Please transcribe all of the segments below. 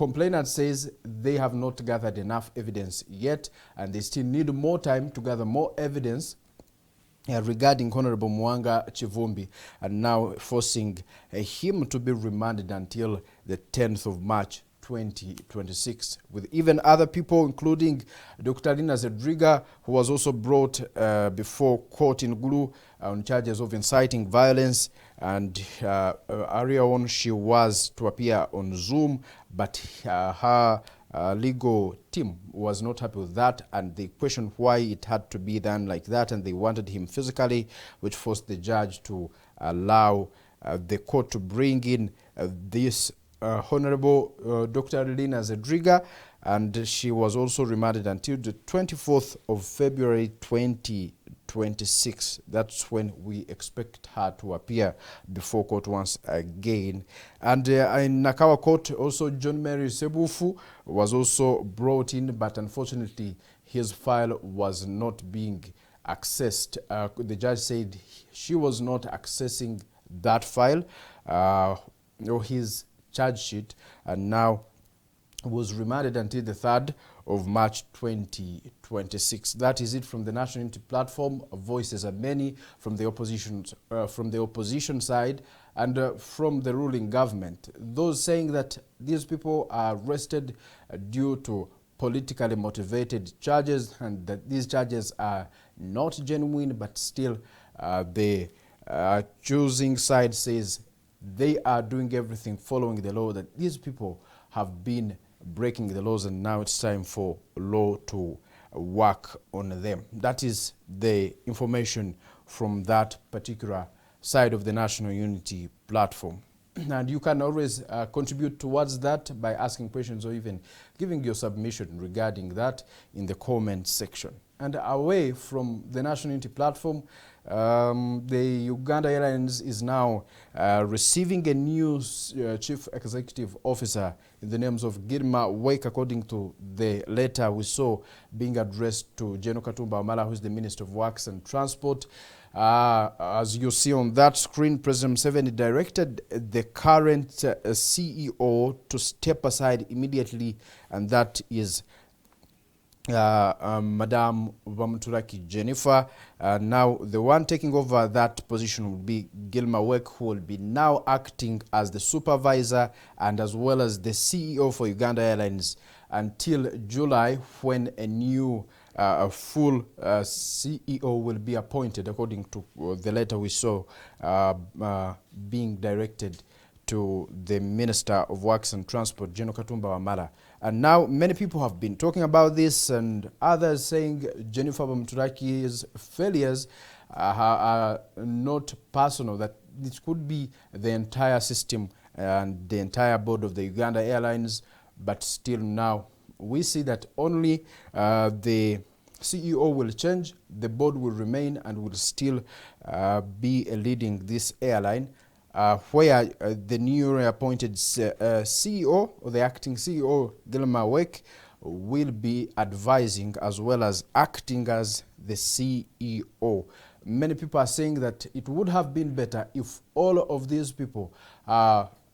complainant says they have not gathered enough evidence yet, and they still need more time to gather more evidence regarding Honorable Mwanga Chivumbi, and now forcing him to be remanded until the 10th of March 2026, with even other people, including Dr. Lina Zedriga, who was also brought before court in Gulu on charges of inciting violence. And earlier on, she was to appear on Zoom, but her legal team was not happy with that, and they questioned why it had to be done like that, and they wanted him physically, which forced the judge to allow the court to bring in this Honorable Dr. Lina Zedriga, and she was also remanded until the 24th of February 2026. That's when we expect her to appear before court once again. And in Nakawa court, also John Mary Sebufu was also brought in, but unfortunately his file was not being accessed. The judge said she was not accessing that file or his charge sheet, and now was remanded until the 3rd of March 2026. That is it from the National Unity Platform. Voices are many from the opposition side and from the ruling government. Those saying that these people are arrested due to politically motivated charges, and that these charges are not genuine, but still the choosing side says they are doing everything following the law, that these people have been breaking the laws, and now it's time for law to work on them. That is the information from that particular side of the National Unity Platform. And you can always contribute towards that by asking questions or even giving your submission regarding that in the comment section. And away from the National Unity Platform, the Uganda Airlines is now receiving a new chief executive officer in the names of Gilma Wake, according to the letter we saw being addressed to General Katumba Wamala, who is the Minister of Works and Transport. As you see on that screen, President Museveni directed the current CEO to step aside immediately, and that is Madam Bamturaki Jennifer. Now the one taking over that position will be Gilma Wek, who will be now acting as the supervisor and as well as the CEO for Uganda Airlines until July, when a new full CEO will be appointed, according to the letter we saw being directed to the Minister of Works and Transport, General Katumba Wamala. And now many people have been talking about this, and others saying Jennifer Bamturaki's failures are not personal, that it could be the entire system and the entire board of the Uganda Airlines. But still now we see that only the CEO will change, the board will remain and will still be leading this airline, where the newly appointed CEO, or the acting CEO, Gilma Wek, will be advising as well as acting as the CEO. Many people are saying that it would have been better if all of these people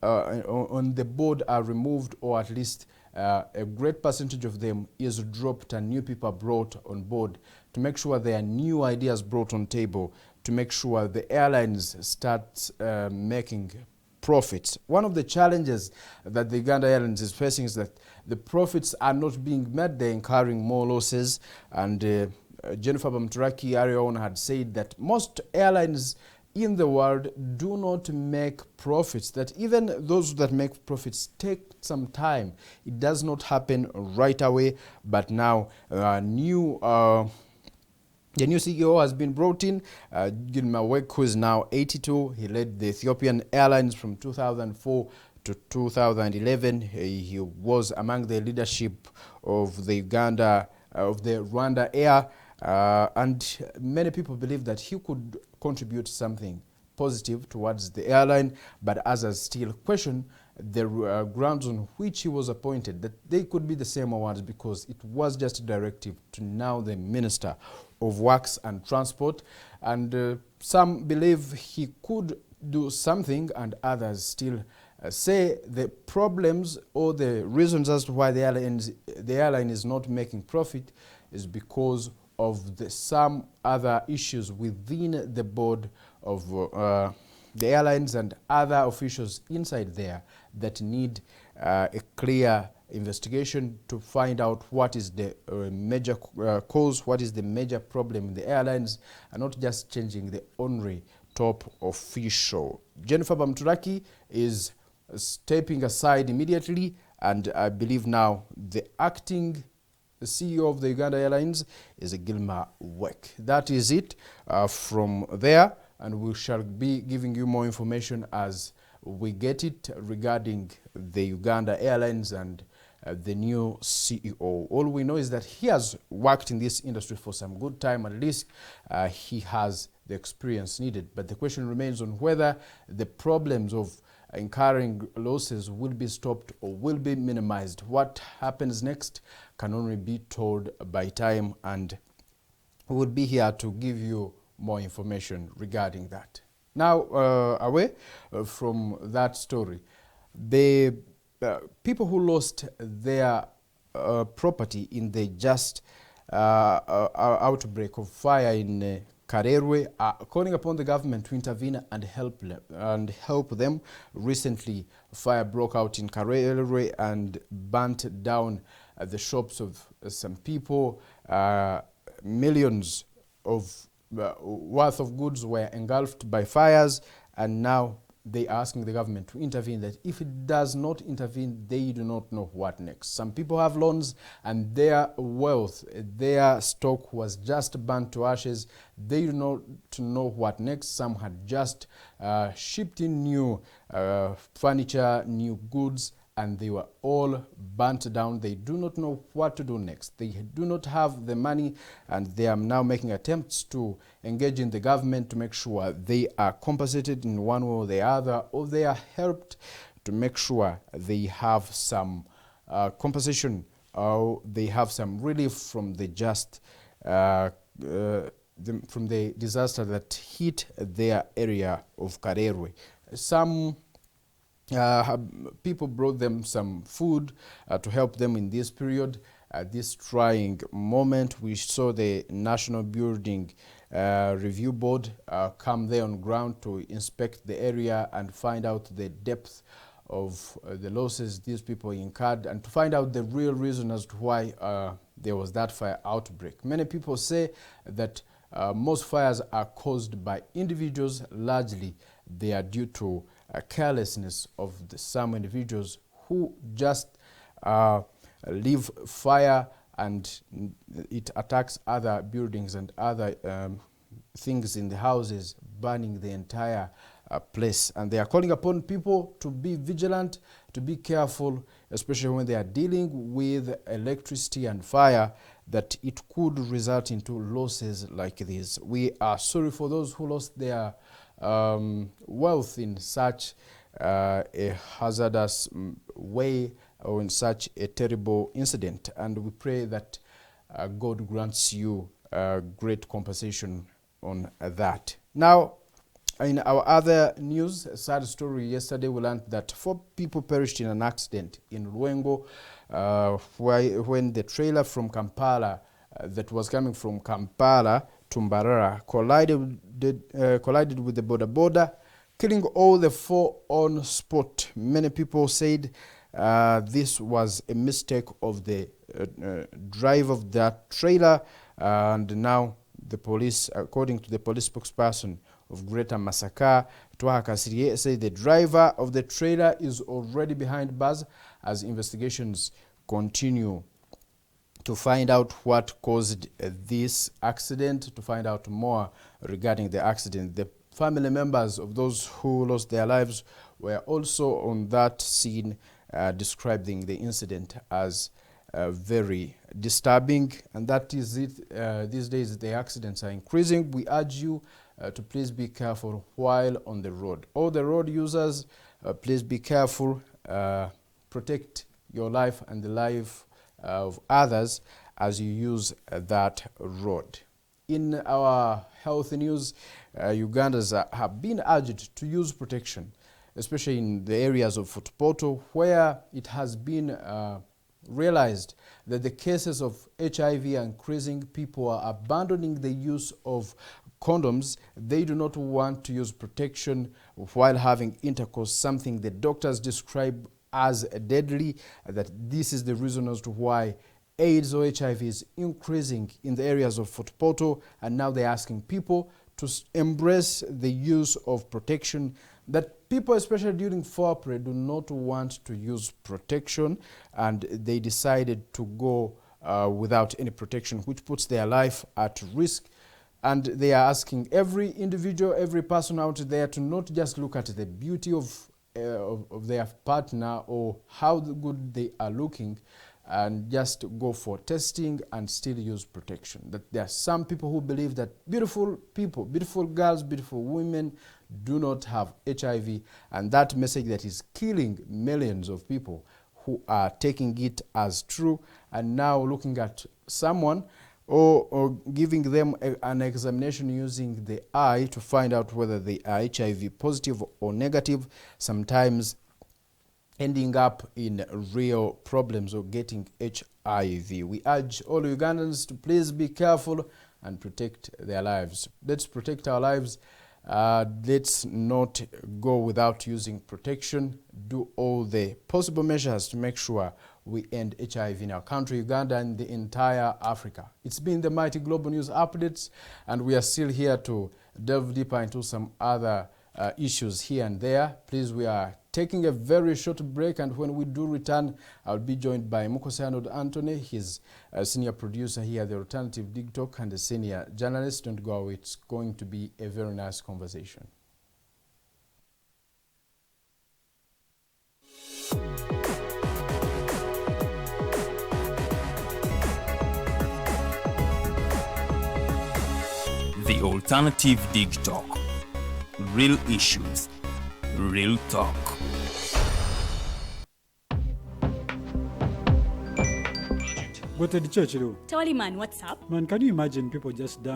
on the board are removed, or at least a great percentage of them is dropped and new people are brought on board, to make sure there are new ideas brought on table, to make sure the airlines start making profits. One of the challenges that the Uganda Airlines is facing is that the profits are not being met, they're incurring more losses. And Jennifer Bamturaki earlier on had said that most airlines in the world do not make profits, that even those that make profits take some time. It does not happen right away, but now the new CEO has been brought in, Gilma Wek, who is now 82. He led the Ethiopian Airlines from 2004 to 2011. He was among the leadership of the Rwanda Air, and many people believe that he could contribute something positive towards the airline, but others still question the grounds on which he was appointed, that they could be the same ones, because it was just a directive to now the Minister of Works and Transport. And some believe he could do something, and others still say the problems or the reasons as to why the airline is not making profit is because of some other issues within the board of the airlines and other officials inside there that need a clear investigation to find out what is the major cause, what is the major problem in the airlines, and not just changing the only top official. Jennifer Bamturaki is stepping aside immediately, and I believe now the acting CEO of the Uganda Airlines is Gilma Wek. That is it from there, and we shall be giving you more information as we get it regarding the Uganda Airlines and the new CEO. All we know is that he has worked in this industry for some good time. At least he has the experience needed. But the question remains on whether the problems of incurring losses will be stopped or will be minimized. What happens next can only be told by time, and we will be here to give you more information regarding that. Now, away from that story, the people who lost their property in the just outbreak of fire in Karerwe are calling upon the government to intervene and help them. Recently, fire broke out in Karerwe and burnt down the shops of some people. Millions of worth of goods were engulfed by fires, and now they are asking the government to intervene. That if it does not intervene, they do not know what next. Some people have loans and their wealth, their stock was just burnt to ashes. They do not know what next. Some had just shipped in new furniture, new goods, and they were all burnt down. They do not know what to do next. They do not have the money, and they are now making attempts to engage in the government to make sure they are compensated in one way or the other, or they are helped to make sure they have some compensation, or they have some relief from the from the disaster that hit their area of Karerwe. Some people brought them some food to help them in this period. At this trying moment, we saw the National Building Review Board come there on ground to inspect the area and find out the depth of the losses these people incurred, and to find out the real reason as to why there was that fire outbreak. Many people say that most fires are caused by individuals. Largely, they are due to carelessness of some individuals who just leave fire and it attacks other buildings and other things in the houses, burning the entire place. And they are calling upon people to be vigilant, to be careful, especially when they are dealing with electricity and fire, that it could result into losses like this. We are sorry for those who lost their wealth in such a hazardous way or in such a terrible incident, and we pray that God grants you great compensation on that. Now, in our other news, a sad story, yesterday we learned that 4 people perished in an accident in Lwengo when the trailer from Kampala that was coming from Kampala to Mbarara collided with the border, killing all the 4 on spot. Many people said this was a mistake of the driver of that trailer, and now the police, according to the police spokesperson of Greater Masaka, Twaha Kasirye, said the driver of the trailer is already behind bars as investigations continue to find out what caused this accident, to find out more regarding the accident. The family members of those who lost their lives were also on that scene, describing the incident as very disturbing. And that is it. These days the accidents are increasing. We urge you to please be careful while on the road. All the road users, please be careful. Protect your life and the life of others as you use that road. In our health news, Ugandans have been urged to use protection, especially in the areas of Fort Portal, where it has been realized that the cases of HIV are increasing. People are abandoning the use of condoms. They do not want to use protection while having intercourse, something the doctors describe as deadly. That this is the reason as to why AIDS or HIV is increasing in the areas of Fort Portal, and now they're asking people to embrace the use of protection. That people, especially during foreplay, do not want to use protection, and they decided to go without any protection, which puts their life at risk. And they are asking every individual, every person out there to not just look at the beauty of their partner or how good they are looking, and just go for testing and still use protection. That there are some people who believe that beautiful people, beautiful girls, beautiful women do not have HIV, and that message that is killing millions of people who are taking it as true, and now looking at someone or giving them an examination using the eye to find out whether they are HIV positive or negative, sometimes ending up in real problems or getting HIV. We urge all Ugandans to please be careful and protect their lives. Let's protect our lives. Let's not go without using protection. Do all the possible measures to make sure we end HIV in our country, Uganda, and the entire Africa. It's been the Mighty Global News Updates, and we are still here to delve deeper into some other issues here and there. Please, we are taking a very short break, and when we do return, I'll be joined by Mukose Arnold Anthony. He's a senior producer here at the Alternative Dig Talk and a senior journalist. Don't go away. It's going to be a very nice conversation. The Alternative Dig Talk. Real issues, real talk. Go to the church, Tawali man, what's up? man, can you imagine people just dump